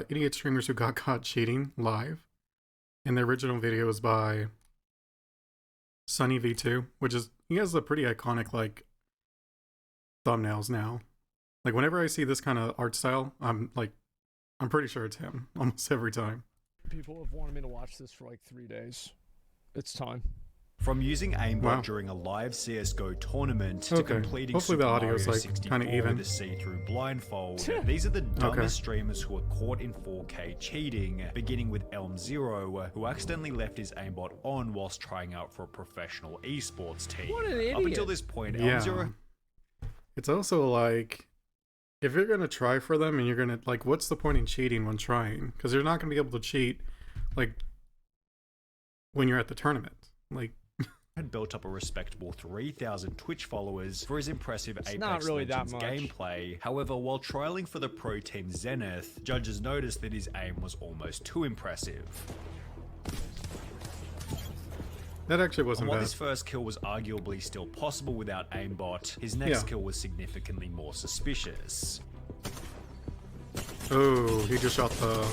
idiot streamers who got caught cheating live. And the original video was by Sunnyv2, which is, he has a pretty iconic, like, thumbnails now. Like, whenever I see this kind of art style, I'm pretty sure it's him almost every time. People have wanted me to watch this for like 3 days. It's time. From using aimbot during a live CSGO tournament to completing Hopefully Super the audio's Mario like 64 kind of even. with a see-through blindfold, these are the dumbest streamers who were caught in 4K cheating, beginning with Elm0, who accidentally left his aimbot on whilst trying out for a professional esports team. What an idiot. Up until this point, Elm0... It's also like, if you're going to try for them and you're going to, like, what's the point in cheating when trying? Because you're not going to be able to cheat, like, when you're at the tournament. Like, had built up a respectable 3,000 Twitch followers for his impressive Apex not really that Legends much. gameplay. However, while trialing for the pro team Zenith, judges noticed that his aim was almost too impressive. that actually wasn't While bad. his first kill was arguably still possible without aimbot, his next kill was significantly more suspicious. Oh, he just shot the...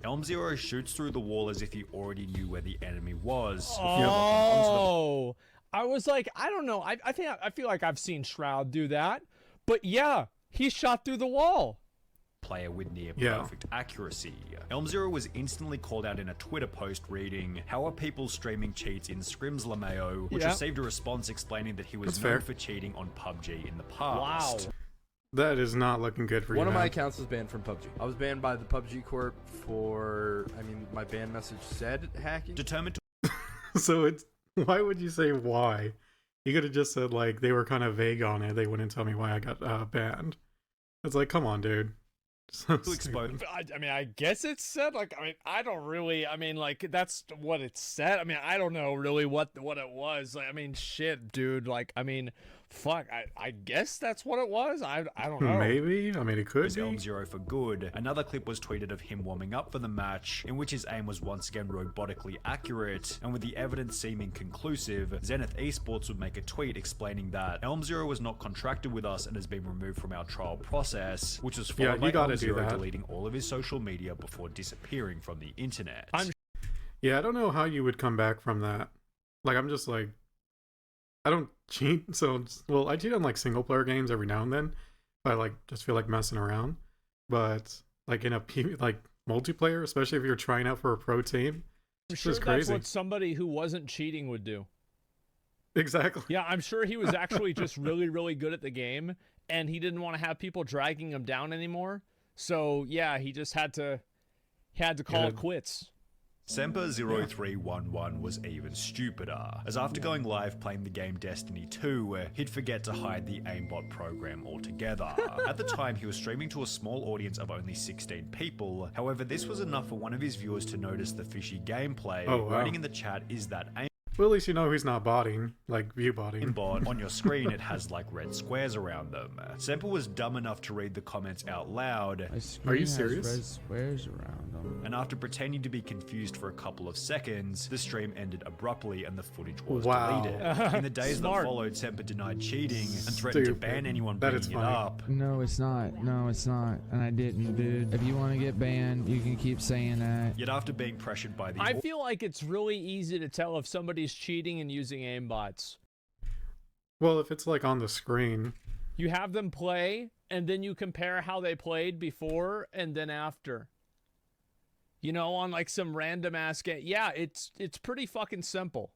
Elm0 shoots through the wall as if he already knew where the enemy was. Oh, I was like, I don't know. I feel like I've seen Shroud do that, but yeah, he shot through the wall. Player with near perfect accuracy. Elm0 was instantly called out in a Twitter post reading, "How are people streaming cheats in Scrims LMAO?" which received a response explaining that he was known for cheating on PUBG in the past. Wow. That is not looking good for you. One of my accounts was banned from PUBG. I was banned by the PUBG Corp for, I mean, my ban message said hacking. Determined to So it's, why would you say why? You could have just said, like, they were kind of vague on it. They wouldn't tell me why I got banned. It's like, come on, dude. So expose. I mean, I guess it said, like, I mean, I don't really, I mean, like, that's what it said. I mean, I don't know really what it was. Like, I mean, shit, dude. Like, I mean, fuck, I guess that's what it was. I don't know. Maybe. I mean, it could be. Elm0 for good. Another clip was tweeted of him warming up for the match, in which his aim was once again robotically accurate, and with the evidence seeming conclusive, Zenith Esports would make a tweet explaining that Elm0 was not contracted with us and has been removed from our trial process, which was followed by Elm0 deleting all of his social media before disappearing from the internet. Yeah, I don't know how you would come back from that. Like, I'm just like, I don't cheat, so, well, I cheat on, like, single-player games every now and then. I, like, just feel like messing around. But, like, in a, like, multiplayer, especially if you're trying out for a pro team, I'm sure it's crazy. that's what somebody who wasn't cheating would do. Exactly. Yeah, I'm sure he was actually just really, really good at the game, and he didn't want to have people dragging him down anymore. So, yeah, he just had to call it quits. Semper0311 was even stupider, as after going live playing the game Destiny 2, he'd forget to hide the aimbot program altogether. At the time, he was streaming to a small audience of only 16 people, however this was enough for one of his viewers to notice the fishy gameplay, writing in the chat, "Is that aimbot?" Well, at least you know he's not botting, like view botting. Aimbot on your screen, it has like red squares around them. Semper was dumb enough to read the comments out loud. Are you serious? Red squares around them. And after pretending to be confused for a couple of seconds, the stream ended abruptly and the footage was deleted. In the days that followed, Semper denied cheating and threatened to ban anyone bringing it up. No, it's not. No, it's not. And I didn't, dude. If you want to get banned, you can keep saying that. Yet after being pressured by the... I feel like it's really easy to tell if somebody's cheating and using aimbots. Well, if it's like on the screen. You have them play, and then you compare how they played before and then after. You know, on like some random ass game. Yeah, it's pretty fucking simple.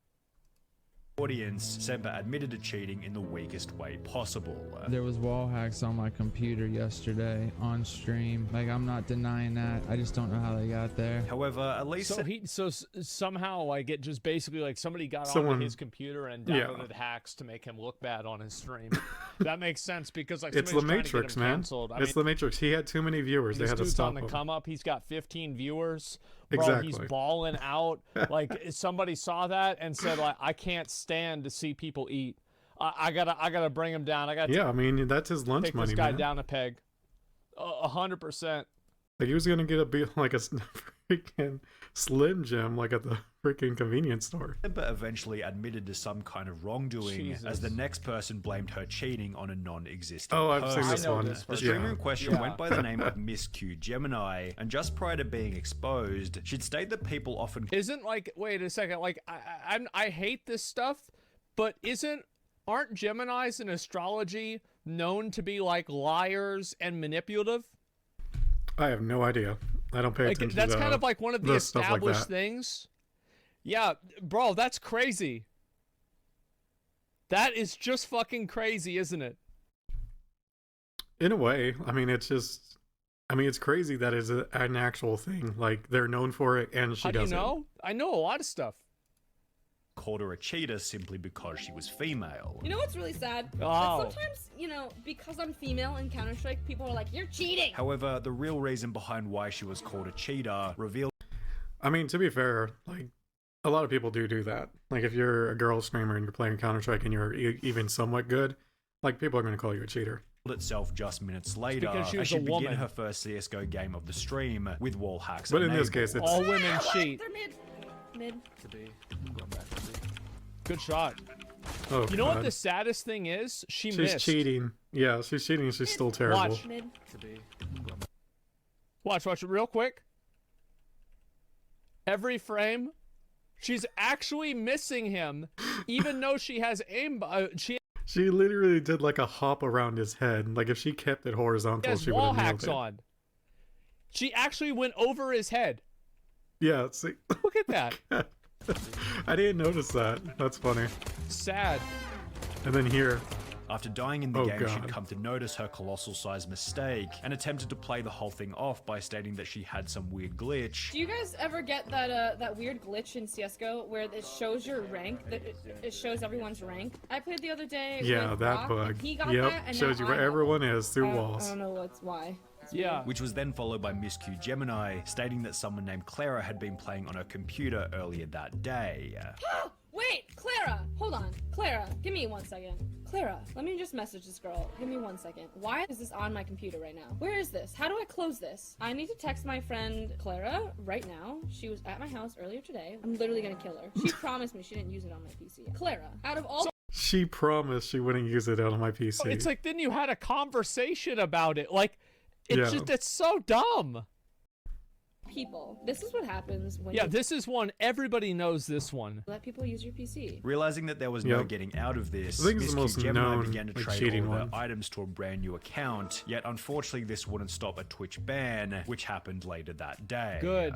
Audience, Semper admitted to cheating in the weakest way possible. There was wall hacks on my computer yesterday on stream. Like, I'm not denying that. I just don't know how they got there. However, at least so somehow like it just basically like somebody got onto his computer and downloaded hacks to make him look bad on his stream. That makes sense because like it's the Matrix, man. It's the Matrix. He had too many viewers. They had to stop him. On the come up. He's got 15 viewers. Bro, exactly. He's balling out. Like somebody saw that and said, like, I can't stand to see people eat. I gotta bring him down. I mean, that's his lunch take money, this guy man. down a peg. 100%. Like he was gonna get a freaking Slim Jim like at the freaking convenience store. But eventually admitted to some kind of wrongdoing as the next person blamed her cheating on a non-existent Oh, I've person. seen this one. The streamer Yeah. in question went by the name of Miss Q Gemini, and just prior to being exposed, she'd stated that people often Isn't like, wait a second, like I hate this stuff, but aren't Geminis in astrology known to be like liars and manipulative? I have no idea. I don't pay Like attention that's to kind of like one of the stuff like established that. things. Yeah, bro, that's crazy. That is just fucking crazy, isn't it? In a way, I mean, it's just, I mean, it's crazy that it's an actual thing. Like they're known for it, and she How do you doesn't. know? I know a lot of stuff. called her a cheater simply because she was female. You know what's really sad? Oh. That sometimes, you know, because I'm female in Counter-Strike, people are like, you're cheating! However, the real reason behind why she was called a cheater revealed I mean, to be fair, like a lot of people do that. Like if you're a girl streamer and you're playing Counter-Strike and you're even somewhat good, like people are going to call you a cheater. itself just minutes later because she as was she a began woman. her first CSGO game of the stream with wall hacks But in this enabled. case, it's All women Ah, what? cheat. They're mid. Mid. Could be. Going back to B. Good shot. oh, You know what God. the saddest thing is? She's She's missed. cheating. Yeah, she's cheating. She's still terrible. Watch. Mid. Could be. Going back. Watch it real quick. Every frame, she's actually missing him, even though she has aim. She She literally did like a hop around his head. Like if she kept it horizontal, has she would wall have nailed hacks it. on. She actually went over his head. Yeah, see, Look at that. I didn't notice that. That's funny. Sad. And then here, After dying in the Oh, game, she'd God. come to notice her colossal size mistake and attempted to play the whole thing off by stating that she had some weird glitch. Do you guys ever get that weird glitch in CSGO where it shows your rank, that it shows everyone's rank? I played the other day yeah, with that Brock, bug. and he got Yep, that, and shows now you where I have everyone it. is through I walls. don't know why. It's Yeah. Which was then followed by Miss Q Gemini, stating that someone named Clara had been playing on her computer earlier that day. Wait, Clara! Hold on. Clara, give me 1 second. Clara, let me just message this girl. Give me 1 second. Why is this on my computer right now? Where is this? How do I close this? I need to text my friend Clara right now. She was at my house earlier today. I'm literally gonna kill her. She promised me she didn't use it on my PC. Clara, out of all She promised she wouldn't use it on my PC. It's like then you had a conversation about it. Like, it's Yeah. just it's so dumb. people, this is what happens when Yeah, you this is one everybody knows. This one. let people use your PC. Realizing that there was no Yep. getting out of this, I think it's Miss the Q most Gemini known, began to like, trade cheating all of one. her items to a brand new account, yet unfortunately this wouldn't stop a Twitch ban, which happened later that day. Good.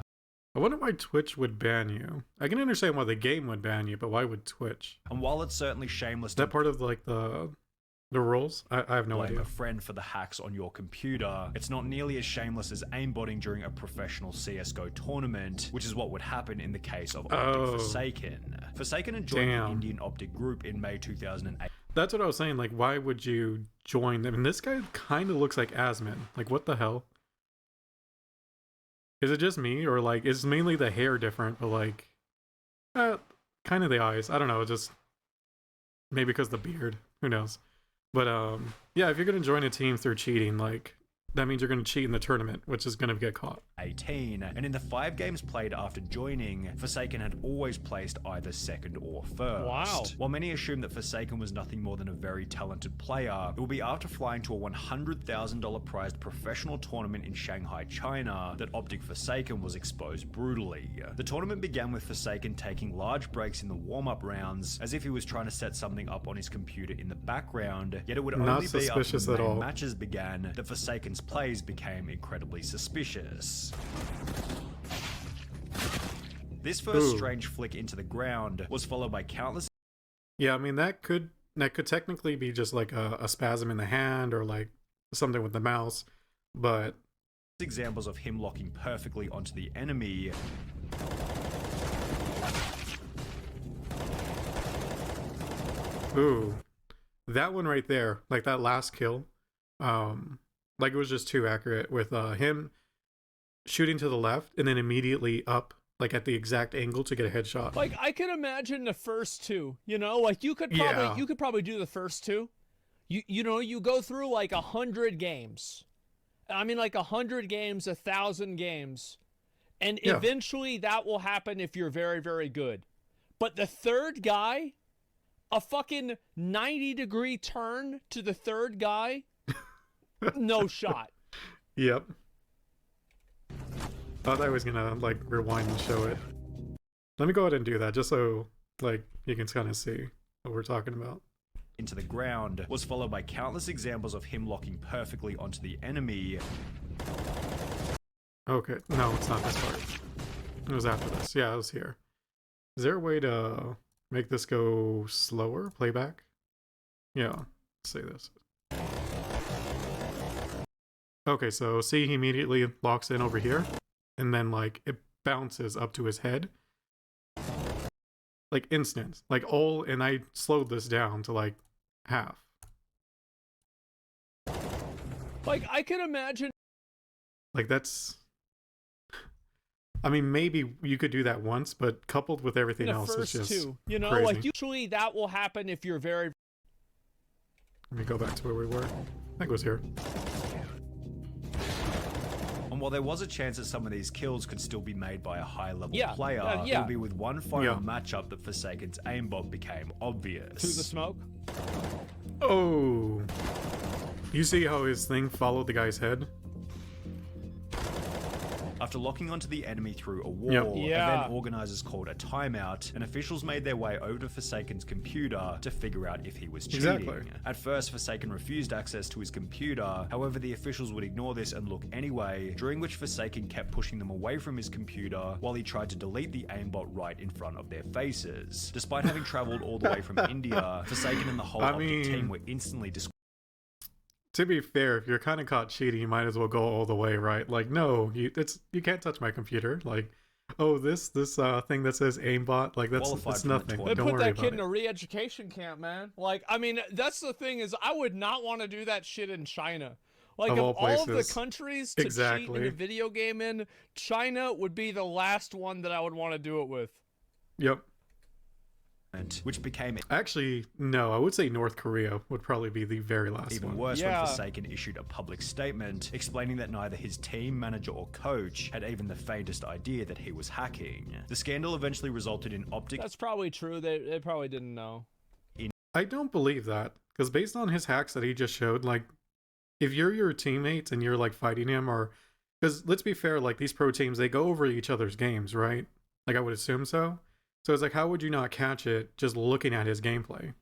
I wonder why Twitch would ban you. I can understand why the game would ban you, but why would Twitch? And while it's certainly shameless Is to that part of like the rules? I have no blame idea. a friend for the hacks on your computer, it's not nearly as shameless as aimbotting during a professional CSGO tournament, which is what would happen in the case of Optic Oh. Forsaken. Forsaken had joined Damn. the Indian Optic group in May 2008. That's what I was saying. Like, why would you join them? And this guy kind of looks like Asmon. Like, what the hell? Is it just me, or like, is mainly the hair different, but like, kind of the eyes? I don't know. Just maybe because the beard. Who knows? But yeah, if you're gonna join a team through cheating, like, that means you're gonna cheat in the tournament, which is gonna get caught. 18, and in the 5 games played after joining, Forsaken had always placed either second or first. Wow. While many assume that Forsaken was nothing more than a very talented player, it will be after flying to a $100,000 prized professional tournament in Shanghai, China, that Optic Forsaken was exposed brutally. The tournament began with Forsaken taking large breaks in the warm-up rounds, as if he was trying to set something up on his computer in the background, yet it would Not only be after suspicious the at main all. matches began that Forsaken's plays became incredibly suspicious. This first Ooh. strange flick into the ground was followed by countless Yeah, I mean that could technically be just like a spasm in the hand or like something with the mouse, but examples of him locking perfectly onto the enemy. ooh, that one right there, like that last kill, like it was just too accurate with him shooting to the left and then immediately up, like at the exact angle to get a headshot. Like I can imagine the first two. You know, like you could probably do the first two. You know you go through like 100 games. I mean like 100 games, 1,000 games, And Yeah. eventually that will happen if you're very, very good. But the third guy, a fucking 90-degree turn to the third guy, no shot. Yep. Thought I was gonna like rewind and show it. Let me go ahead and do that just so like you can kind of see what we're talking about. Into the ground was followed by countless examples of him locking perfectly onto the enemy. Okay, no, it's not this part. It was after this. Yeah, it was here. Is there a way to make this go slower? Playback? Yeah, let's say this. Okay, so see, he immediately locks in over here, and then like it bounces up to his head. Like instant. Like all, and I slowed this down to like half. Like, I can imagine. Like that's, I mean, maybe you could do that once, but coupled with everything The else, it's first just two, you know, crazy. like usually that will happen if you're very. Let me go back to where we were. I think it was here. And while there was a chance that some of these kills could still be made by a high-level Yeah, player, yeah. it would be with one final Yeah. matchup that Forsaken's aimbot became obvious. Through the smoke. Oh, you see how his thing followed the guy's head? After locking onto the enemy through a wall, Yep. Yeah. event organizers called a timeout, and officials made their way over to Forsaken's computer to figure out if he was cheating. Exactly. At first, Forsaken refused access to his computer, however the officials would ignore this and look anyway, during which Forsaken kept pushing them away from his computer while he tried to delete the aimbot right in front of their faces. Despite having travelled all the way from India, Forsaken and the whole Optic team were instantly To be fair, if you're kind of caught cheating, you might as well go all the way, right? Like, no, you can't touch my computer. Like, oh, this thing that says aimbot, like that's Qualified it's from the nothing. tournament. They Don't put worry that kid in about a it. re-education camp, man. Like, I mean, that's the thing is, I would not want to do that shit in China. Like, Of of all all of the places. countries to cheat Exactly. in a video game in, China would be the last one that I would want to do it with. Yep. which became Actually, no, I would say North Korea would probably be the very last even one. worse Yeah. when Forsaken issued a public statement explaining that neither his team, manager, or coach had even the faintest idea that he was hacking. The scandal eventually resulted in Optic That's probably true. They probably didn't know. I don't believe that, because based on his hacks that he just showed, like, if you're your teammates and you're like fighting him, or because let's be fair, like these pro teams, they go over each other's games, right? Like I would assume so. So it's like, how would you not catch it just looking at his gameplay?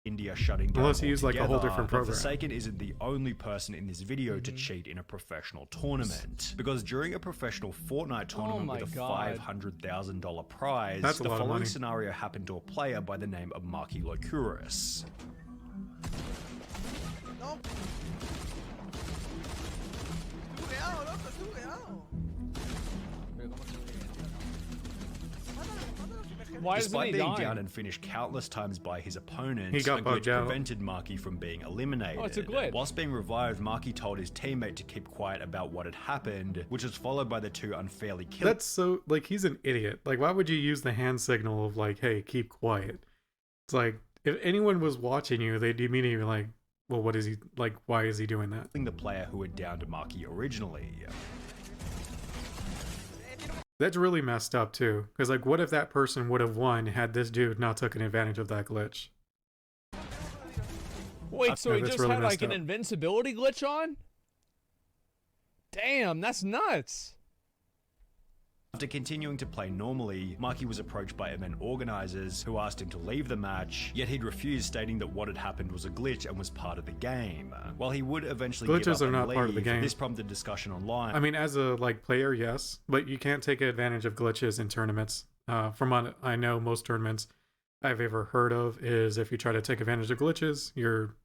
India shutting down Unless he used, like, a whole altogether, different but program. Forsaken isn't the only person in this video to cheat in a professional tournament. Because during a professional Fortnite tournament my with a God. $500,000 prize, That's a the lot of following money. scenario happened to a player by the name of Marky Locuris. No. Bugueado, loco, estoy bugueado. Pero ¿cómo se buguea? Mátalo, que me genera. Why isn't Despite he being dying? down and finished countless times by his opponent, He got a glitch bugged out. prevented Marky from being eliminated. Oh, it's a glitch. Whilst being revived, Marky told his teammate to keep quiet about what had happened, which was followed by the two unfairly killing. That's so, like, he's an idiot. Like, why would you use the hand signal of like, hey, keep quiet? It's like, if anyone was watching you, they'd immediately be like, well, what is he, like, why is he doing that? the player who had downed Marky originally. That's really messed up too, because like, what if that person would have won had this dude not taken advantage of that glitch? Wait, so Yeah, he that's just really had like messed an up. invincibility glitch on? Damn, that's nuts. After continuing to play normally, Marky was approached by event organizers who asked him to leave the match, yet he'd refused, stating that what had happened was a glitch and was part of the game. While he would eventually give Glitches up are and not leave, part of the game. this prompted discussion online. I mean, as a like player, yes, but you can't take advantage of glitches in tournaments. From what I know, most tournaments I've ever heard of is if you try to take advantage of glitches, you're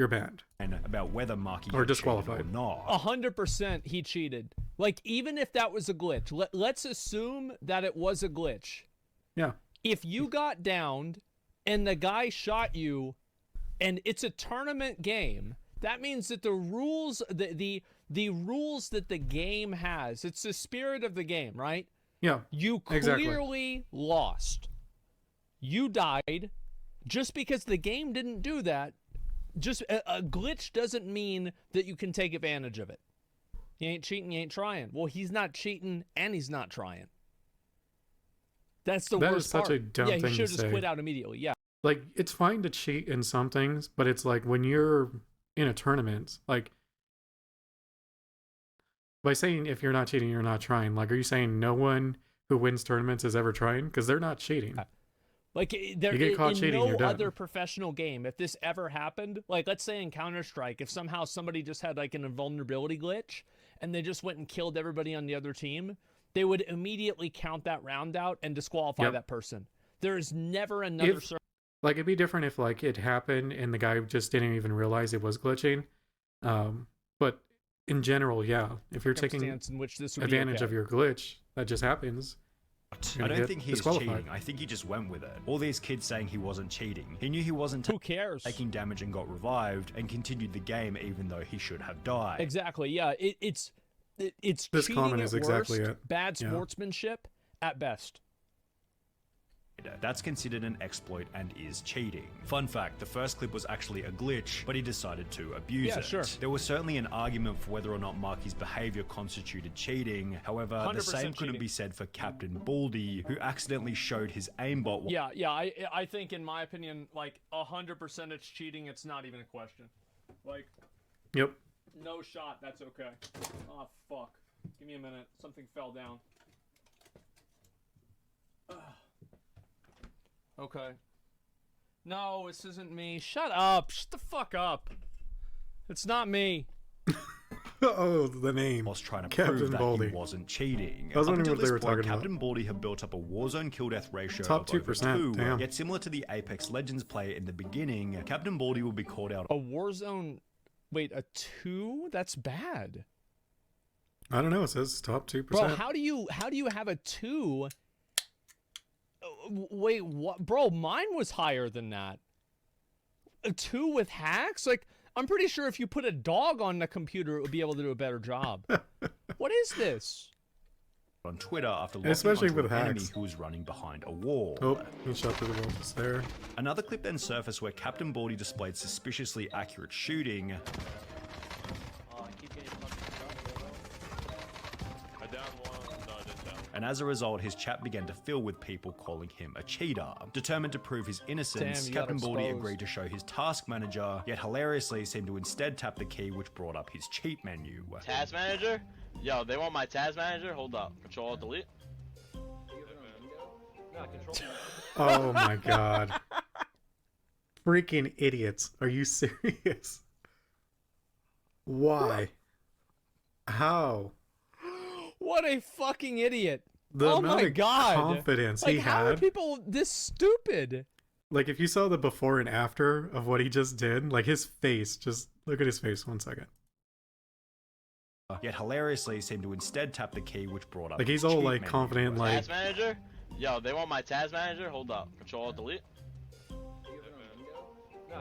banned. about whether Marky Or had cheated disqualified. or not. 100% he cheated. Like, even if that was a glitch, let's assume that it was a glitch. Yeah. If you got downed and the guy shot you and it's a tournament game, that means that the rules, the rules that the game has, it's the spirit of the game, right? Yeah. You Exactly. clearly lost. You died. Just because the game didn't do that, just a glitch doesn't mean that you can take advantage of it. He ain't cheating, he ain't trying. Well, he's not cheating and he's not trying. That's the That worst is such part. a dumb yeah, he thing should to have just say. quit out immediately. Yeah. Like, it's fine to cheat in some things, but it's like when you're in a tournament, like, by saying if you're not cheating, you're not trying. Like, are you saying no one who wins tournaments is ever trying? Because they're not cheating. Like there You get caught in cheating, no you're done. other professional game, if this ever happened, like let's say in Counter-Strike, if somehow somebody just had like an invulnerability glitch and they just went and killed everybody on the other team, they would immediately count that round out and disqualify that person. There is never another Like, it'd be different if, like, it happened and the guy just didn't even realize it was glitching. But in general, yeah, if you're taking circumstance in which this would advantage be of your glitch, that just happens. I don't think he's cheating. I think he just went with it. All these kids saying he wasn't cheating. He knew he wasn't Who cares? taking damage and got revived and continued the game even though he should have died. Exactly. Yeah. It's This cheating comment at is exactly worst, it. bad Yeah. sportsmanship at best. That's considered an exploit and is cheating. Fun fact, the first clip was actually a glitch, but he decided to abuse it. Sure. There was certainly an argument for whether or not Marky's behavior constituted cheating. However, the 100% same couldn't cheating. be said for Captain Baldy, who accidentally showed his aimbot. Yeah. I think, in my opinion, like 100% it's cheating. It's not even a question. Like, Yep. no shot. That's okay. Oh fuck. Give me a minute. Something fell down. Okay. No, this isn't me. Shut up. Shut the fuck up. It's not me. Oh, the name. Was trying to Captain prove that Baldy. he wasn't cheating. I was Up wondering until what they this were point, talking about. Captain Baldy had built up a Warzone kill-death ratio Top of over 2%, 2. damn. Yet similar to the Apex Legends player in the beginning, Captain Baldy will be called out. A Warzone. Wait, a 2? That's bad. I don't know. It says top 2%. Bro, how do you have a 2? Wait, what? Bro, mine was higher than that. A 2 with hacks? Like, I'm pretty sure if you put a dog on the computer, it would be able to do a better job. What is this? On Twitter after locking Especially onto with an enemy hacks. who was running behind a wall. Oh, he shot through the wall just there. Another clip then surfaced where Captain Baldy displayed suspiciously accurate shooting. And as a result, his chat began to fill with people calling him a cheater. Determined to prove his innocence, Damn, you got Captain Baldy exposed. agreed to show his task manager, yet hilariously seemed to instead tap the key which brought up his cheat menu. Task manager? Yo, they want my task manager? Hold up. Control delete. Oh my god. Freaking idiots. Are you serious? Why? How? What a fucking idiot. The Oh amount my of God. confidence Like, he how are had. people this stupid? Like, if you saw the before and after of what he just did, like his face, just look at his face 1 second. Yet hilariously seemed to instead tap the key which brought up Like, his he's all cheat like menu. confident, like, Task manager? Yo, they want my task manager? Hold up. Control delete.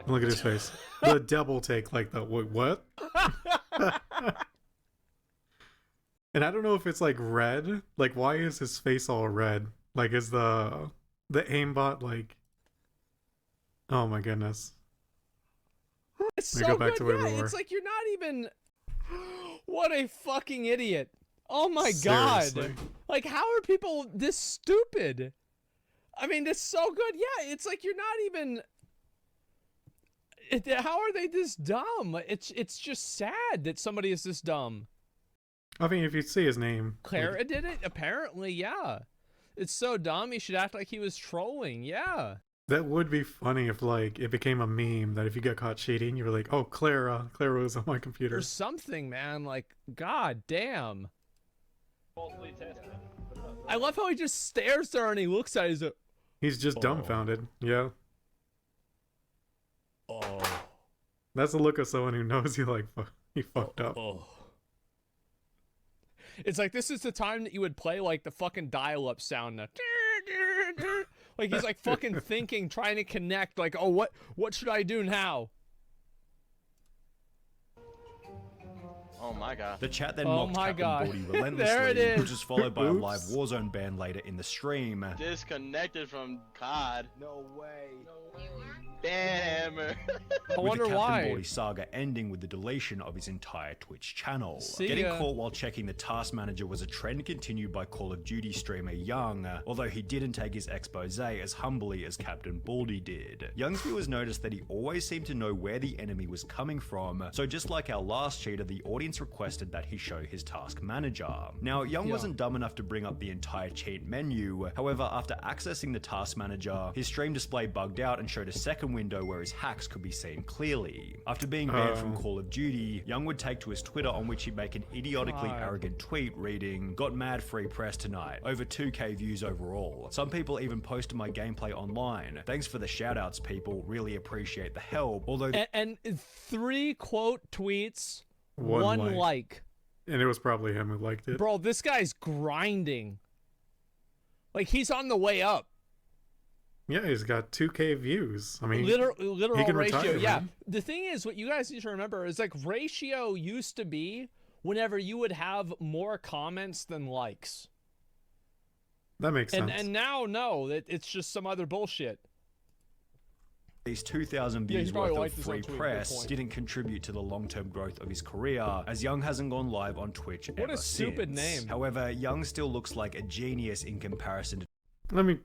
look at his face. The double take, like the what? And I don't know if it's like red. Like, why is his face all red? Like, is the aimbot like? Oh my goodness. It's Let me so go back good. to where Yeah, we were. it's like you're not even. What a fucking idiot! Oh my Seriously. god! Like, how are people this stupid? I mean, it's so good. Yeah, it's like you're not even. How are they this dumb? It's just sad that somebody is this dumb. I mean, if you see his name, Clara did it? Apparently, yeah. It's so dumb, he should act like he was trolling, yeah. that would be funny if like it became a meme that if you got caught cheating, you were like, "Oh, Clara was on my computer." Or something, man, like, god damn. I love how he just stares there and he looks at it, he's like, He's just dumbfounded. Yeah, oh, that's the look of someone who knows he fucked up. oh. It's like, this is the time that you would play, like, the fucking dial-up sound. Like, he's, like, fucking thinking, trying to connect, like, oh, what should I do now? Oh my god. The chat then Oh mocked my Captain God. Baldy relentlessly, There it is. which was followed by a Oops. live Warzone ban later in the stream. Disconnected from COD. No way. Banhammer. I with wonder the Captain why. Baldy saga ending with the deletion of his entire Twitch channel. See Getting ya. caught while checking the task manager was a trend continued by Call of Duty streamer Young, although he didn't take his expose as humbly as Captain Baldy did. Young's viewers noticed that he always seemed to know where the enemy was coming from, so just like our last cheater, the audience requested that he show his task manager. Now, Young wasn't dumb enough to bring up the entire cheat menu, however, after accessing the task manager, his stream display bugged out and showed a second window where his hacks could be seen clearly. After being banned from Call of Duty, Young would take to his Twitter on which he'd make an idiotically arrogant tweet reading, "Got mad free press tonight, over 2k views overall. Some people even posted my gameplay online. Thanks for the shoutouts, people, really appreciate the help." Although And 3 quote tweets, One 1 like. And it was probably him who liked it. Bro, this guy's grinding. Like, he's on the way up. Yeah, he's got 2k views. I mean, Literal he can ratio. retire, Yeah. man. The thing is, what you guys need to remember is, like, ratio used to be whenever you would have more comments than likes. That makes sense. And now, no, it's just some other bullshit. these 2,000 Yeah, views he's probably worth of liked this on free tweet, good press point. didn't contribute to the long-term growth of his career, as Young hasn't gone live on Twitch What ever a stupid since. name. However, Young still looks like a genius in comparison to I mean,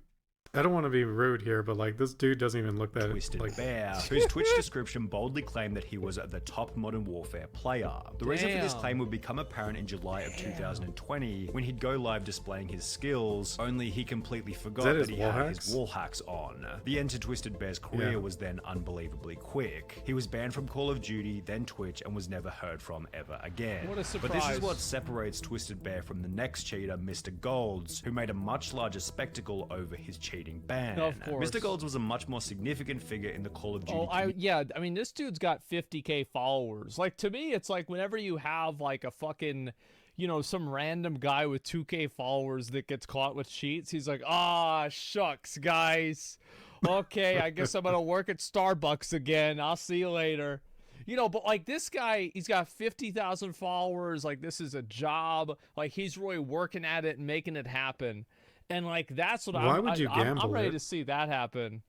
I don't want to be rude here, but like this dude doesn't even look that Twisted like. Bear, whose Twitch description boldly claimed that he was the top Modern Warfare player. The reason for this Damn. claim would become apparent in July of 2020 when he'd go live displaying his skills, only he completely forgot that that, his he wall had hacks? his wall hacks on. The end to Twisted Bear's career Yeah. was then unbelievably quick. He was banned from Call of Duty, then Twitch, and was never heard from ever again. What a But this is surprise. what separates Twisted Bear from the next cheater, Mr. Golds, who made a much larger spectacle over his cheating ban. Of course. Mr. Golds was a much more significant figure in the Call of Duty I mean, this dude's got 50k followers. Like, to me, it's like whenever you have like a fucking, you know, some random guy with 2k followers that gets caught with cheats, he's like, ah, shucks, guys. Okay, I guess I'm gonna work at Starbucks again. I'll see you later. You know, but like this guy, he's got 50,000 followers. Like, this is a job. Like, he's really working at it and making it happen. And like, that's what Why would you I'm gamble ready it? to see that happen.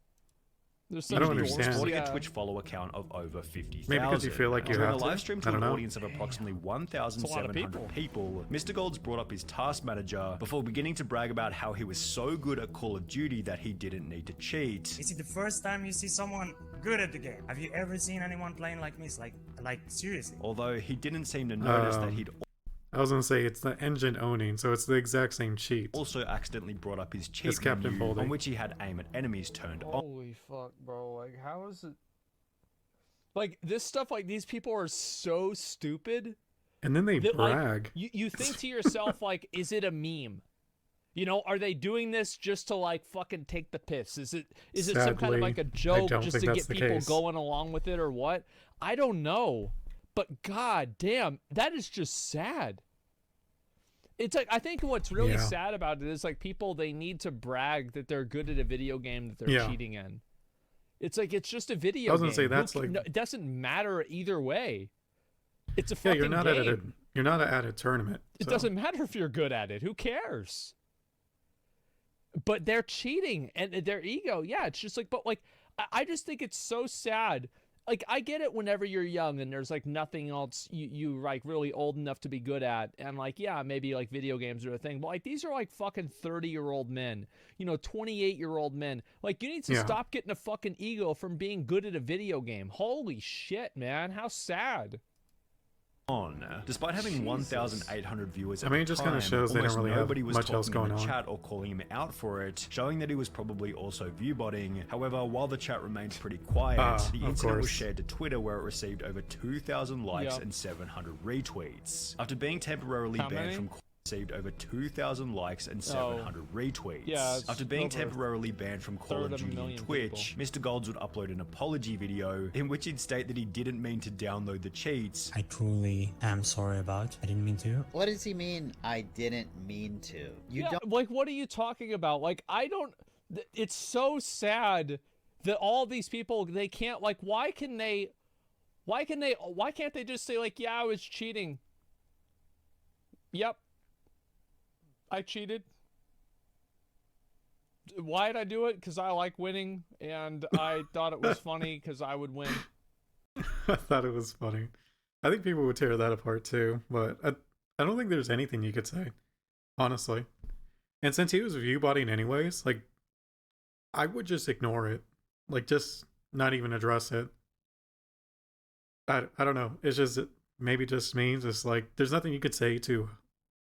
There's I such don't dorks. understand. sporting Yeah. a Twitch follow account of over 50,000. Maybe because you feel like you During have a to? live stream to I don't an know. audience of approximately It's a lot of 1,700 people, Mr. Golds brought up his task manager before beginning to brag about how he was so good at Call of Duty that he didn't need to cheat. Is it the first time you see someone good at the game? Have you ever seen anyone playing like me? Like seriously? Although he didn't seem to notice that he'd I was gonna say it's the engine owning, so it's the exact same cheat. also accidentally brought up his cheat It's Captain menu, Baldy. on which he had aim at enemies turned on. Holy fuck, bro. Like, how is it? Like, this stuff, like, these people are so stupid. And then they that, like, brag. you think to yourself, like, is it a meme? You know, are they doing this just to, like, fucking take the piss? Is it some kind of, Sadly, like, a I joke don't just think to that's get the people case. going along with it or what? I don't know. But god damn, that is just sad. It's like, I think what's really Yeah. sad about it is, like, people, they need to brag that they're good at a video game that they're Yeah. cheating in. It's like, it's just a video game. I was gonna say Who that's ca- like- no, it doesn't matter either way. It's a Yeah, fucking you're not game. you're not at a tournament. It so. doesn't matter if you're good at it. Who cares? But they're cheating and their ego. Yeah, it's just like, but like, I just think it's so sad. Like, I get it whenever you're young and there's like nothing else you like really old enough to be good at. And like, yeah, maybe like video games are a thing. But like, these are like fucking 30-year-old men, you know, 28-year-old men. Like, you need to Yeah. stop getting a fucking ego from being good at a video game. Holy shit, man. How sad. Despite having 1,800 viewers at I mean, the it just kinda time, shows they don't almost really have nobody was much else talking in going the on. chat or calling him out for it, showing that he was probably also viewbotting. However, while the chat remained pretty quiet, the of incident was course. shared to Twitter where it received over 2,000 likes Yep. and 700 retweets. After being temporarily How banned many? from received over 2,000 likes and 700 retweets. Yeah, it's After being over temporarily banned from Call third of of a Duty and million Twitch, Mr. Golds would upload an apology video in which he'd state that he didn't mean to download the cheats. I truly am sorry about. I didn't mean to. What does he mean? I didn't mean to. You Yeah, don't. like, what are you talking about? Like, I don't. It's so sad that all these people, they can't. Like, why can't they just say like, yeah, I was cheating. Yep, I cheated. why did I do it? Because I like winning, and I thought it was funny because I would win. I thought it was funny. I think people would tear that apart too, but I don't think there's anything you could say, honestly. And since he was viewbotting anyways, like, I would just ignore it. Like, just not even address it. I don't know. It's just, maybe just means it's like, there's nothing you could say to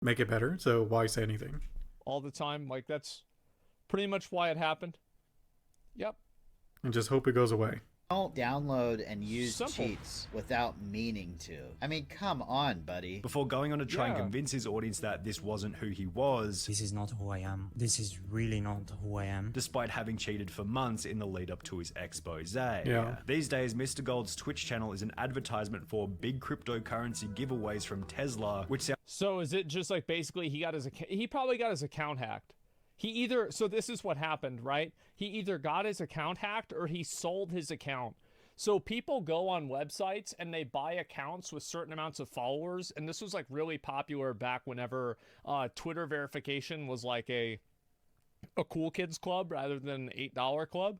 make it better, so why say anything? All the time. Like, that's pretty much why it happened. Yep. And just hope it goes away. Don't download and use Simple. cheats without meaning to. I mean, come on, buddy. Before going on to try and convince his audience that this wasn't who he was, This is not who I am. This is really not who I am. despite having cheated for months in the lead up to his expose. Yeah. These days, Mr. Gold's Twitch channel is an advertisement for big cryptocurrency giveaways from Tesla, which sounds So is it just like basically he probably got his account hacked. So this is what happened, right? He either got his account hacked or he sold his account. So people go on websites and they buy accounts with certain amounts of followers. And this was like really popular back whenever Twitter verification was like a cool kids club rather than an $8 club.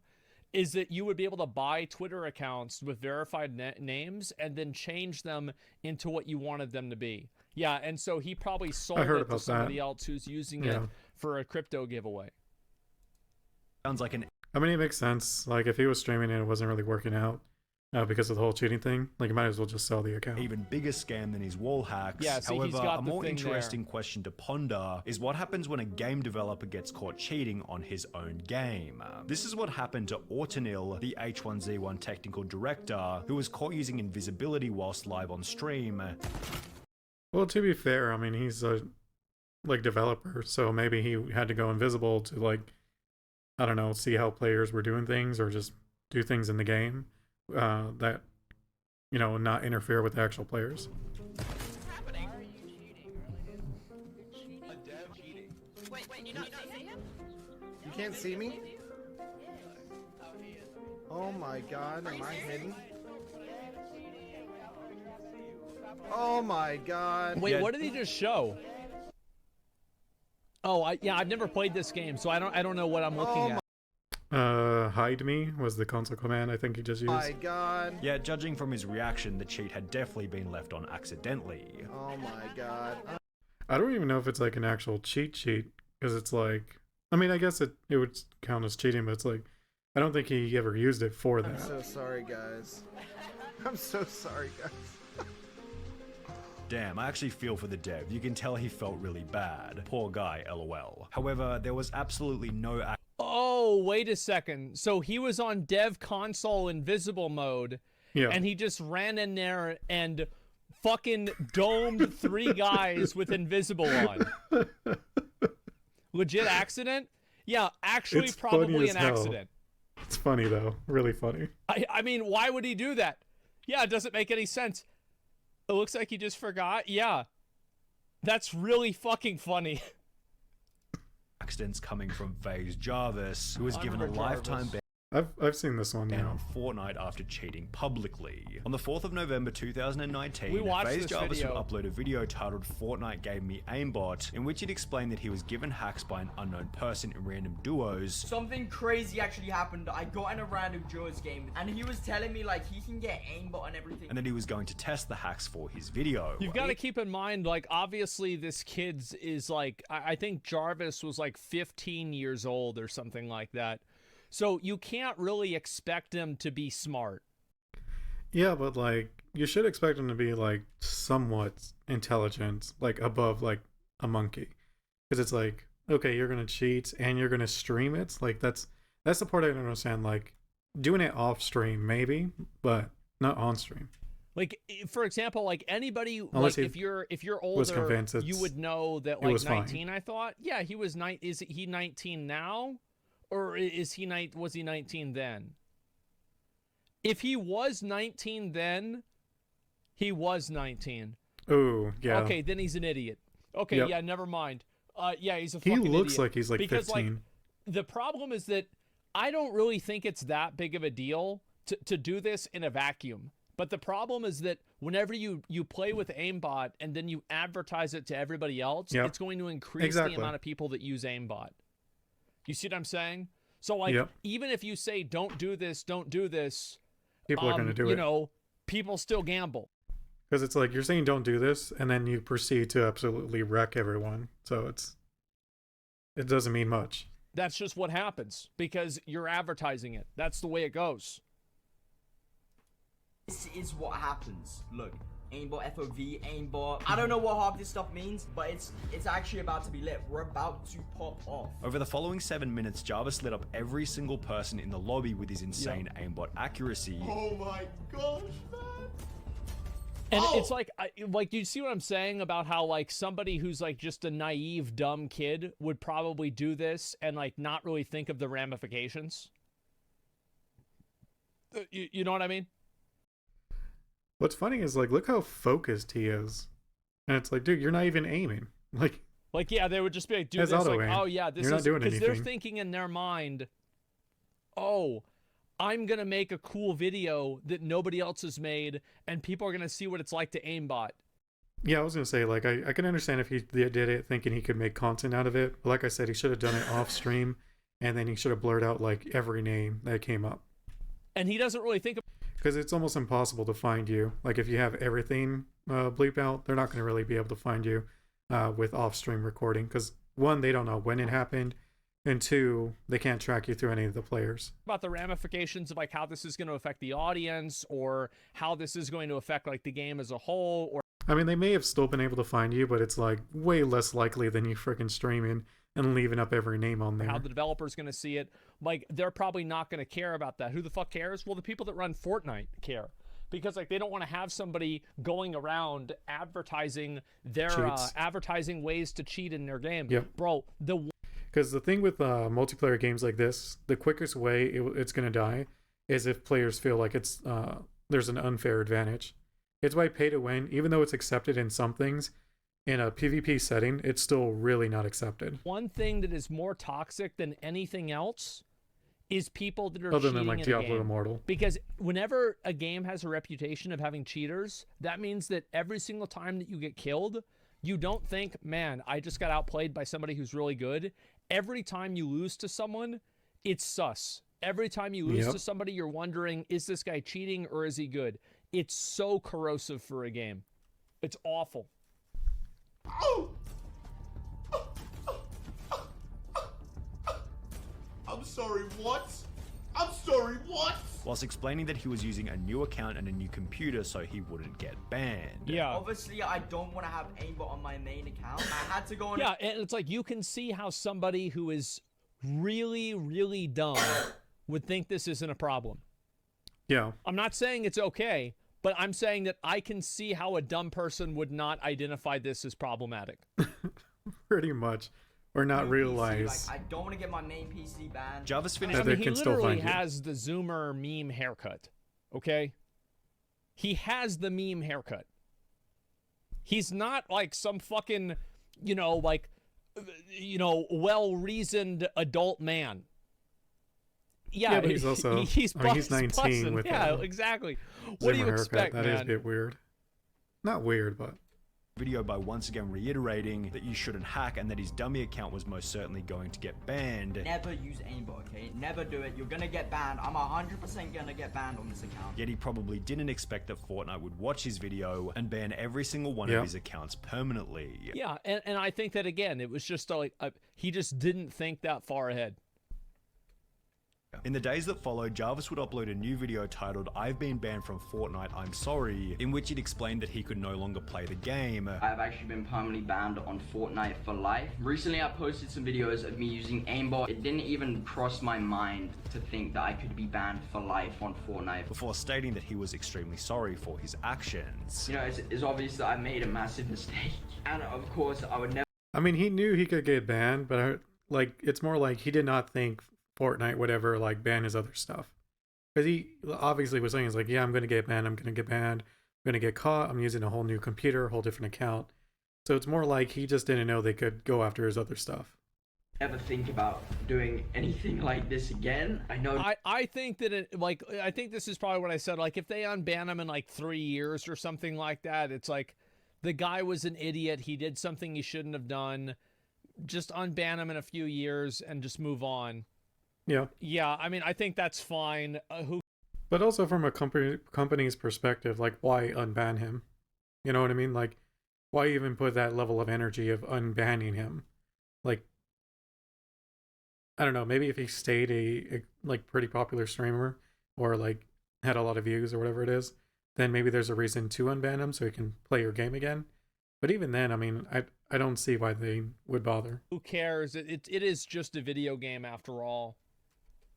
Is that you would be able to buy Twitter accounts with verified names and then change them into what you wanted them to be. Yeah, and so he probably sold it to somebody else who's using it for a crypto giveaway. like an I mean, it makes sense. Like, if he was streaming and it wasn't really working out because of the whole cheating thing, like, you might as well just sell the account. even bigger scam than his wall hacks. Yeah, see, he's However, got a the more thing interesting question to ponder is what happens when a game developer gets caught cheating on his own game. This is what happened to Autonil, the H1Z1 technical director, who was caught using invisibility whilst live on stream. Well, to be fair, I mean, he's a developer, so maybe he had to go invisible to, like, I don't know, see how players were doing things or just do things in the game that, you know, not interfere with the actual players. You can't see me? Oh my god, am I hidden? Oh my god. Wait, what did he just show? Oh, I've never played this game, so I don't know what I'm looking at. Hide me was the console command I think he just used. Oh my god. Yeah, judging from his reaction, the cheat had definitely been left on accidentally. Oh my god. I don't even know if it's like an actual cheat sheet, because it's like, I mean, I guess it would count as cheating, but it's like, I don't think he ever used it for that. I'm so sorry, guys. I'm so sorry, guys. Damn, I actually feel for the dev. You can tell he felt really bad. Poor guy, lol. However, there was absolutely no Oh, wait a second. So he was on dev console invisible mode, and he just ran in there and fucking domed 3 guys with invisible on. Legit accident? Yeah, actually, It's probably funny an as hell. accident. It's funny though, really funny. I mean, why would he do that? Yeah, it doesn't make any sense. It looks like he just forgot. Yeah, that's really fucking funny. accidents coming from FaZe Jarvis, who was given a lifetime ban I've seen this one now. on Fortnite after cheating publicly. On the 4th of November 2019, We watched FaZe this Jarvis video. would upload a video titled Fortnite Gave Me Aimbot, in which it explained that he was given hacks by an unknown person in random duos. Something crazy actually happened. I got in a random duos game and he was telling me like he can get aimbot and everything. And that he was going to test the hacks for his video. You've got to keep in mind, like, obviously this kid's is like, I think Jarvis was like 15 years old or something like that. So you can't really expect him to be smart. Yeah, but like, you should expect him to be like somewhat intelligent, like above like a monkey. Because it's like, okay, you're gonna cheat and you're gonna stream it. Like that's the part I don't understand. Like doing it off stream maybe, but not on stream. Like, for example, like anybody, Unless like if you're older, convinced you would know that he like was 19. I thought, yeah, he was Is he 19 now, or is he was he 19 then? If he was 19 then, he was 19. Oh yeah. Okay, then he's an idiot. Okay, yeah, never mind. Yeah, he's a He fucking looks idiot. like he's like because 15. like the problem is that I don't really think it's that big of a deal to do this in a vacuum. But the problem is that whenever you play with aimbot and then you advertise it to everybody else, it's going to increase the amount of people that use aimbot. You see what I'm saying? So like, even if you say don't do this, people are going to do it. You know, people still gamble. Because it's like you're saying don't do this, and then you proceed to absolutely wreck everyone. So it doesn't mean much. That's just what happens because you're advertising it. That's the way it goes. This is what happens. Look, aimbot FOV, aimbot. I don't know what half this stuff means, but it's actually about to be lit. We're about to pop off. Over the following 7 minutes, Jarvis lit up every single person in the lobby with his insane aimbot accuracy. Oh my gosh, man. And it's like, do you see what I'm saying about how like somebody who's like just a naive, dumb kid would probably do this and like not really think of the ramifications? You know what I mean? What's funny is like, look how focused he is. And it's like, dude, you're not even aiming. Like yeah, they would just be like, do That's this. auto Like, aim. oh yeah, this You're not is doing because they're anything. thinking in their mind, oh, I'm going to make a cool video that nobody else has made and people are going to see what it's like to aimbot. Yeah, I was going to say, like, I can understand if he did it thinking he could make content out of it. But like I said, he should have done it off stream, and then he should have blurred out, like, every name that came up. And he doesn't really think of... Because it's almost impossible to find you. Like, if you have everything bleep out, they're not going to really be able to find you with off-stream recording. Because, one, they don't know when it happened, and two, they can't track you through any of the players. About the ramifications of, like, how this is going to affect the audience, or how this is going to affect, like, the game as a whole, or... I mean, they may have still been able to find you, but it's, like, way less likely than you freaking streaming and leaving up every name on there. How the developer's going to see it. Like, they're probably not going to care about that. Who the fuck cares? Well, the people that run Fortnite care. Because, like, they don't want to have somebody going around advertising their advertising ways to cheat in their game. Yep. Bro, because the thing with multiplayer games like this, the quickest way it's going to die is if players feel like it's there's an unfair advantage. It's why pay to win, even though it's accepted in some things, in a PvP setting, it's still really not accepted. One thing that is more toxic than anything else is people that are other cheating than like in a Diablo game. Immortal. Because whenever a game has a reputation of having cheaters, that means that every single time that you get killed, you don't think, man, I just got outplayed by somebody who's really good. Every time you lose to someone, it's sus. Every time you lose to somebody, you're wondering, is this guy cheating or is he good? It's so corrosive for a game. It's awful. I'm sorry, what? I'm sorry, what? Whilst explaining that he was using a new account and a new computer so he wouldn't get banned. Yeah. Obviously, I don't want to have aimbot on my main account. I had to go on. Yeah, and it's like you can see how somebody who is really, really dumb would think this isn't a problem. Yeah. I'm not saying it's okay, but I'm saying that I can see how a dumb person would not identify this as problematic. Pretty much. Or not realize. PC, like, I don't want to get my main PC banned. Jarvis finished. I mean, he literally has the Zoomer meme haircut. Okay? He has the meme haircut. He's not like some fucking, well-reasoned adult man. Yeah, but he's also he's 19 bussin'. with exactly. What do you expect, man? That is a bit weird. Not weird, but video by once again reiterating that you shouldn't hack and that his dummy account was most certainly going to get banned. Never use aimbot, okay? Never do it. You're gonna get banned. I'm 100% gonna get banned on this account. Yet he probably didn't expect that Fortnite would watch his video and ban every single one of his accounts permanently. Yeah, and I think that, again, it was just like he just didn't think that far ahead. In the days that followed, Jarvis would upload a new video titled "I've been banned from Fortnite, I'm sorry," in which it explained that he could no longer play the game. I've actually been permanently banned on Fortnite for life. Recently I posted some videos of me using aimbot. It didn't even cross my mind to think that I could be banned for life on Fortnite. Before stating that he was extremely sorry for his actions. You know, it's obvious that I made a massive mistake. And of course, I would never... I mean, he knew he could get banned, but it's more like he did not think Fortnite would ever like ban his other stuff, because he obviously was saying, he's like, yeah, I'm gonna get banned, I'm gonna get caught, I'm using a whole new computer, a whole different account. So it's more like he just didn't know they could go after his other stuff. Ever think about doing anything like this again? I know. I think that I think this is probably what I said. Like, if they unban him in like 3 years or something like that, it's like the guy was an idiot. He did something he shouldn't have done. just unban him in a few years and just move on. Yeah. Yeah, I mean, I think that's fine. Who? But also from a company's perspective, like, why unban him? You know what I mean? Like, why even put that level of energy of unbanning him? Like, I don't know, maybe if he stayed a like pretty popular streamer or like had a lot of views or whatever it is, then maybe there's a reason to unban him so he can play your game again. But even then, I mean, I don't see why they would bother. Who cares? It is just a video game after all.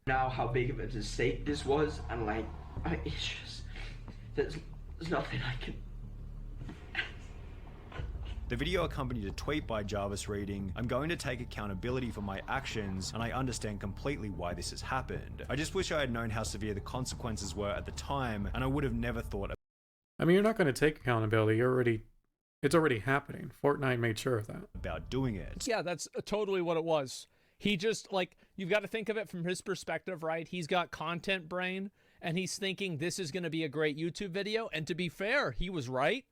Now how big of a mistake this was, and like, it's just, there's nothing I can. The video accompanied a tweet by Jarvis reading, "I'm going to take accountability for my actions, and I understand completely why this has happened. I just wish I had known how severe the consequences were at the time, and I would have never thought." I mean, you're not going to take accountability. It's already happening. Fortnite made sure of that. About doing it. Yeah, that's totally what it was. He just, like, you've got to think of it from his perspective, right? He's got content brain, and he's thinking this is going to be a great YouTube video. And to be fair, he was right.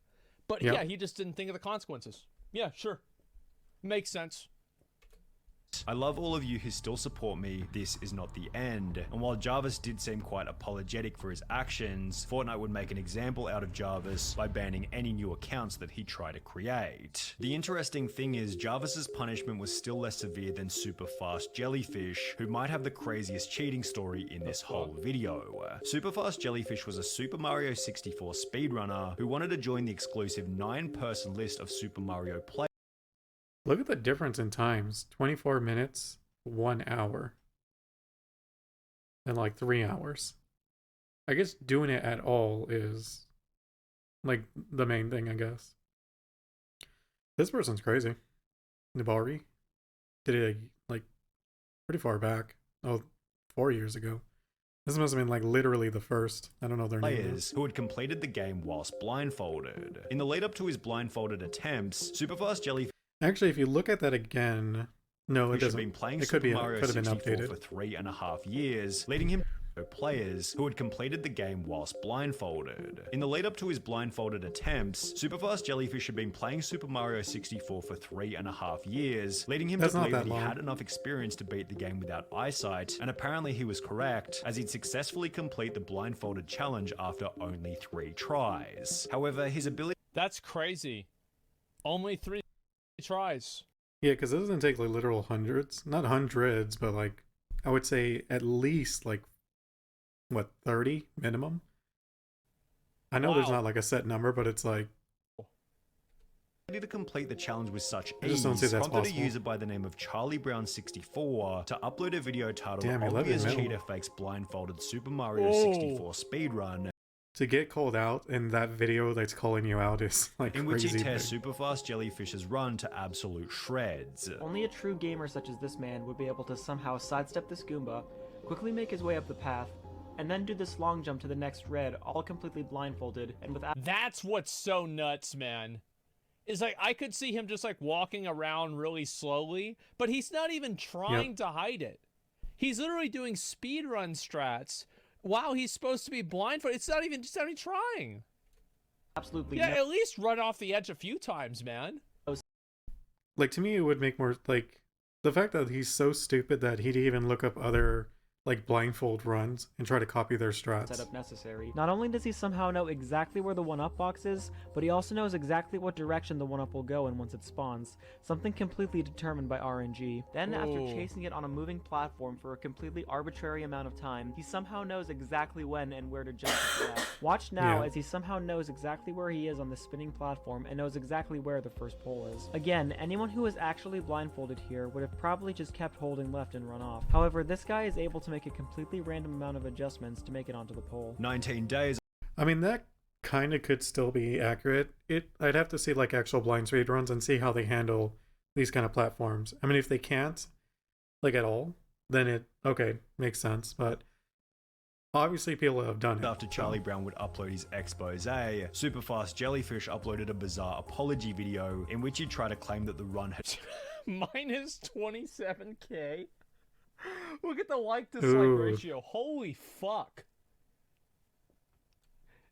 But yeah, he just didn't think of the consequences. Yeah, sure. Makes sense. I love all of you who still support me. This is not the end. And while Jarvis did seem quite apologetic for his actions, Fortnite would make an example out of Jarvis by banning any new accounts that he tried to create. The interesting thing is Jarvis's punishment was still less severe than Superfast Jellyfish, who might have the craziest cheating story in this whole video. Superfast Jellyfish was a Super Mario 64 speedrunner who wanted to join the exclusive 9-person list of Super Mario players. Look at the difference in times. 24 minutes, 1 hour. And like 3 hours. I guess doing it at all is like the main thing, I guess. This person's crazy. Nibari did it like pretty far back. Oh, 4 years ago. This must have been like literally the first. I don't know their names. Who had completed the game whilst blindfolded. In the lead up to his blindfolded attempts, Superfast Jellyfish Actually, if you look at that again, no, it doesn't. Been playing it could Super Mario have been 64 updated for 3.5 years, leading him to players who had completed the game whilst blindfolded. In the lead up to his blindfolded attempts, Superfast Jellyfish had been playing Super Mario 64 for 3.5 years, leading him to believe that he had enough experience to beat the game without eyesight, and apparently he was correct, as he'd successfully complete the blindfolded challenge after only 3 tries. However, his ability— That's crazy. Only 3 tries. Yeah, because it doesn't take like literal hundreds. Not hundreds, but like, I would say at least like, what, 30 minimum? I know there's not like a set number, but it's like... to complete the challenge with such I just don't see that's prompted possible. a user by the name of Charlie Brown 64 to upload a video titled Damn, "Obvious 11 Cheater Fakes Blindfolded Super Mario 64 Speedrun," to get called out in that video that's calling you out is like in crazy. which he tears Superfast Jellyfish's run to absolute shreds. Only a true gamer such as this man would be able to somehow sidestep this Goomba, quickly make his way up the path, and then do this long jump to the next red, all completely blindfolded and without— That's what's so nuts, man. Is like, I could see him just like walking around really slowly, but he's not even trying to hide it. He's literally doing speedrun strats. Wow, he's supposed to be blindfolded. It's not even trying. Absolutely. Yeah, at least run off the edge a few times, man. Like, to me, it would make more, like, the fact that he's so stupid that he'd even look up other, like, blindfold runs and try to copy their strats. Setup necessary. Not only does he somehow know exactly where the 1-up box is, but he also knows exactly what direction the 1-up will go in once it spawns, something completely determined by RNG. Then, after chasing it on a moving platform for a completely arbitrary amount of time, he somehow knows exactly when and where to jump to that. Watch now as he somehow knows exactly where he is on the spinning platform and knows exactly where the first pole is. Again, anyone who was actually blindfolded here would have probably just kept holding left and run off. However, this guy is able to make a completely random amount of adjustments to make it onto the pole. 19 days. I mean, that kind of could still be accurate. I'd have to see like actual blind speed runs and see how they handle these kind of platforms. I mean, if they can't, like at all, then it, okay, makes sense. But obviously people have done it. After Charlie Brown would upload his expose, Superfast Jellyfish uploaded a bizarre apology video in which he tried to claim that the run had minus 27k. Look at the like-dislike ratio. Holy fuck.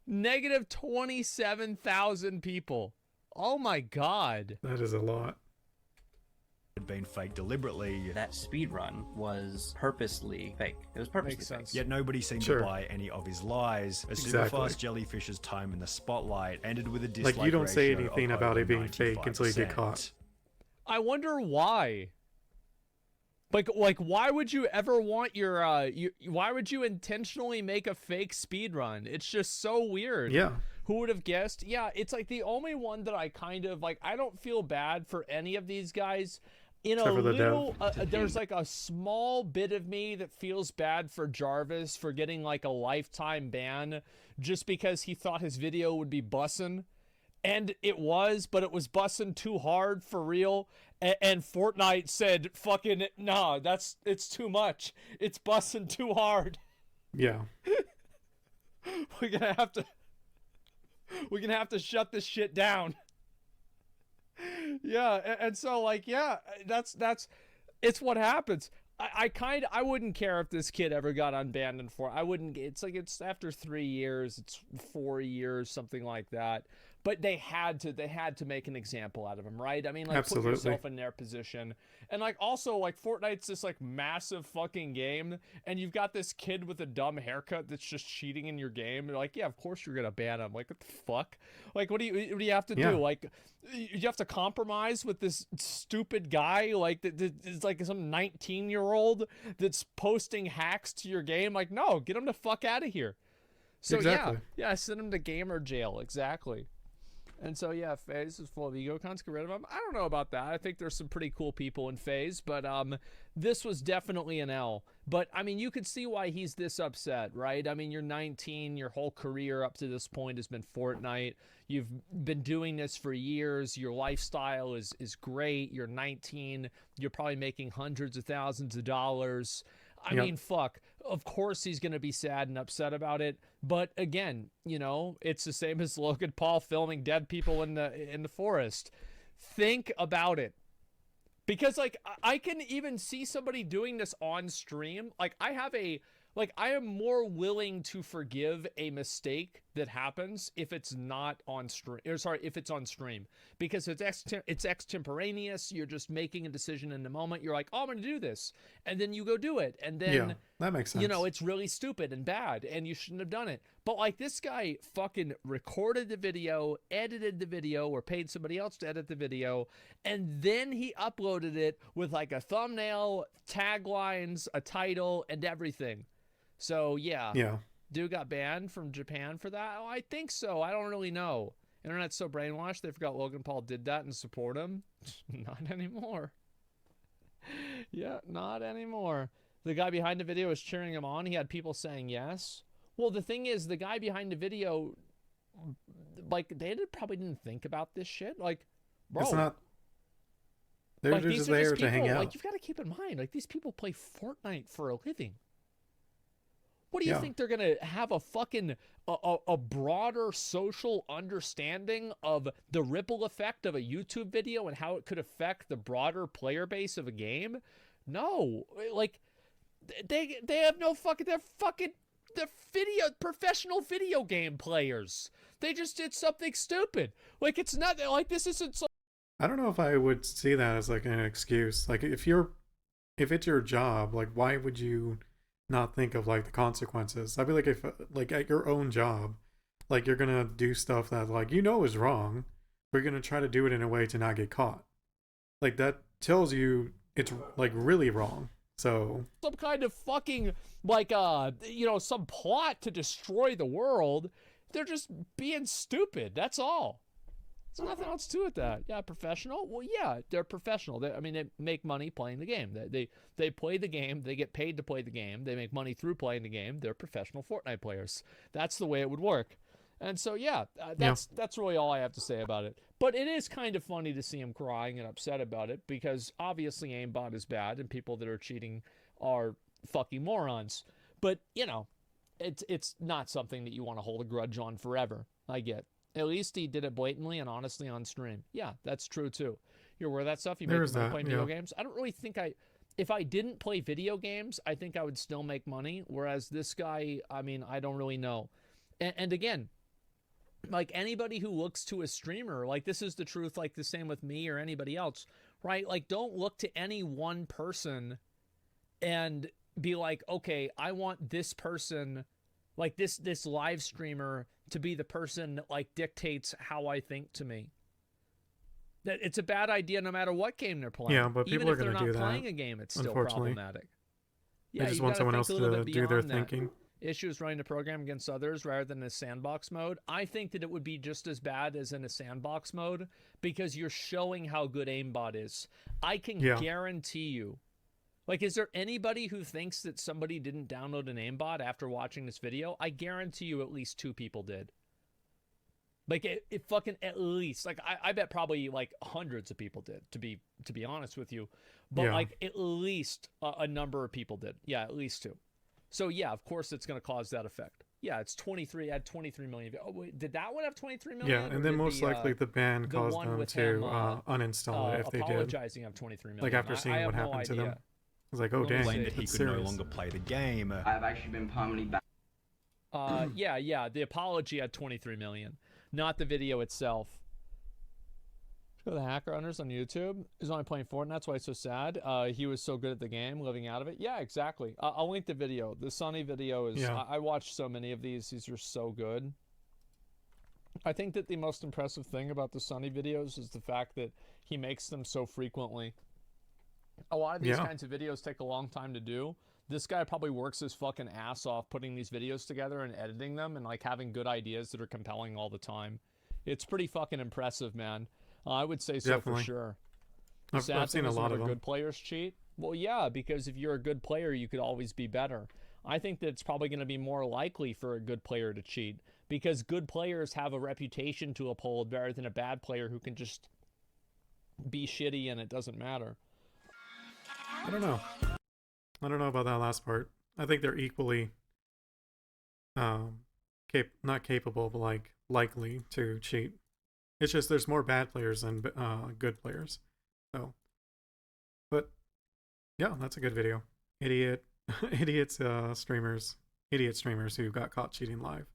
Negative 27,000 people. Oh my god. That is a lot. had been faked deliberately. That speedrun was purposely fake. It was purposely Makes fake. sense. Yet nobody seemed to buy any of his lies. A super fast jellyfish's time in the spotlight ended with a dislike Like, you don't say ratio anything of about over it being fake until you get 95%. caught. I wonder why. Like why would you ever want your why would you intentionally make a fake speed run? It's just so weird. Yeah. Who would have guessed? Yeah, it's like the only one that I kind of like. I don't feel bad for any of these guys. In Except a for the little, there's like a small bit of me that feels bad for Jarvis for getting like a lifetime ban just because he thought his video would be bussin'. And it was, but it was bussin' too hard for real. And Fortnite said, fucking, nah, it's too much. It's bussin' too hard. Yeah. We're gonna have to shut this shit down. Yeah, and so like, yeah, that's it's what happens. I wouldn't care if this kid ever got unbanned in I wouldn't. It's like, it's after 3 years, it's 4 years, something like that. But they had to make an example out of him, right? I mean, like, put yourself in their position. And like, also, like, Fortnite's this like massive fucking game, and you've got this kid with a dumb haircut that's just cheating in your game. You're like, yeah, of course you're gonna ban him. Like, what the fuck? Like, what do you have to do? Like, you have to compromise with this stupid guy, like that is like some 19-year-old that's posting hacks to your game. Like, no, get him the fuck out of here. So yeah, send him to gamer jail. Exactly. And so yeah, FaZe is full of ego cons. Get rid of him. I don't know about that. I think there's some pretty cool people in FaZe, but this was definitely an L. But I mean, you could see why he's this upset, right? I mean, you're 19. Your whole career up to this point has been Fortnite. You've been doing this for years. Your lifestyle is great. You're 19. You're probably making hundreds of thousands of dollars. I mean, fuck. Of course he's going to be sad and upset about it. But again, you know, it's the same as Logan Paul filming dead people in the forest. Think about it. Because, like, I can even see somebody doing this on stream. Like, I am more willing to forgive a mistake that happens if it's not on stream. Or sorry, if it's on stream, because it's extemporaneous. You're just making a decision in the moment. You're like, oh, I'm going to do this, and then you go do it, and then that makes sense. You know, it's really stupid and bad, and you shouldn't have done it. But like, this guy fucking recorded the video, edited the video, or paid somebody else to edit the video, and then he uploaded it with like a thumbnail, taglines, a title, and everything. So yeah, dude got banned from Japan for that. Oh, I think so. I don't really know. Internet's so brainwashed they forgot Logan Paul did that and support him. Not anymore. Yeah, not anymore. The guy behind the video was cheering him on. He had people saying yes. Well, the thing is, the guy behind the video, like, probably didn't think about this shit. Like, bro, it's not. They're like, just there to hang out. Like, you've got to keep in mind, like, these people play Fortnite for a living. What do you think they're gonna have a fucking a broader social understanding of the ripple effect of a YouTube video and how it could affect the broader player base of a game? No, like they have no fucking. They're professional video game players. They just did something stupid. Like, it's not like this isn't. I don't know if I would see that as like an excuse. Like, if it's your job, like, why would you not think of like the consequences? I'd be like, if like at your own job, like, you're gonna do stuff that, like, you know is wrong, but you're gonna try to do it in a way to not get caught. Like, that tells you it's like really wrong. So some kind of fucking like you know, some plot to destroy the world. They're just being stupid. That's all. There's nothing else to it. That professional. Well, yeah, they're professional. I mean, they make money playing the game. They play the game. They get paid to play the game. They make money through playing the game. They're professional Fortnite players. That's the way it would work. And so yeah, that's really all I have to say about it. But it is kind of funny to see him crying and upset about it, because obviously aimbot is bad and people that are cheating are fucking morons. But you know, it's not something that you want to hold a grudge on forever. I get. At least he did it blatantly and honestly on stream. Yeah, that's true too. You're aware of that stuff? You make money playing video games? I don't really think if I didn't play video games, I think I would still make money. Whereas this guy, I mean, I don't really know. And again, like anybody who looks to a streamer, like this is the truth, like the same with me or anybody else, right? Like don't look to any one person and be like, okay, I want this person, like this live streamer to be the person that like dictates how I think to me. That it's a bad idea no matter what game they're playing. Yeah, but people even are if they're going to not do that. playing a game, it's still Unfortunately, problematic. they Yeah, just you want gotta someone think else a little to bit do their beyond that. thinking. Issues running the program against others rather than a sandbox mode. I think that it would be just as bad as in a sandbox mode because you're showing how good aimbot is. I can guarantee you. Like, is there anybody who thinks that somebody didn't download an aimbot after watching this video? I guarantee you at least 2 people did. Like, it fucking at least. Like, I bet probably, like, hundreds of people did, to be honest with you. But, like, at least a number of people did. Yeah, at least 2. So, yeah, of course it's going to cause that effect. Yeah, it's 23, had 23 million. Oh, wait, did that one have 23 million? Yeah, and then most likely the ban caused them to uninstall it if they did. Apologizing have 23 million. Like after seeing what happened to them. It's like, oh, dang, that he could no longer play the game. I've actually been permanently banned. Yeah, the apology had 23 million, not the video itself. Go to the Hacker Hunters on YouTube. He's only playing Fortnite, that's why it's so sad. He was so good at the game, living out of it. Yeah, exactly. I'll link the video. The Sunny video is, I watched so many of these. These are so good. I think that the most impressive thing about the Sunny videos is the fact that he makes them so frequently. A lot of these kinds of videos take a long time to do. This guy probably works his fucking ass off putting these videos together and editing them and like having good ideas that are compelling all the time. It's pretty fucking impressive, man. I would say so for sure. I've seen a lot of them. Good players cheat. Well, yeah, because if you're a good player, you could always be better. I think that it's probably going to be more likely for a good player to cheat because good players have a reputation to uphold better than a bad player who can just be shitty and it doesn't matter. I don't know. I don't know about that last part. I think they're equally not capable, but like likely to cheat. It's just there's more bad players than good players. So, but yeah, that's a good video. Idiot streamers who got caught cheating live.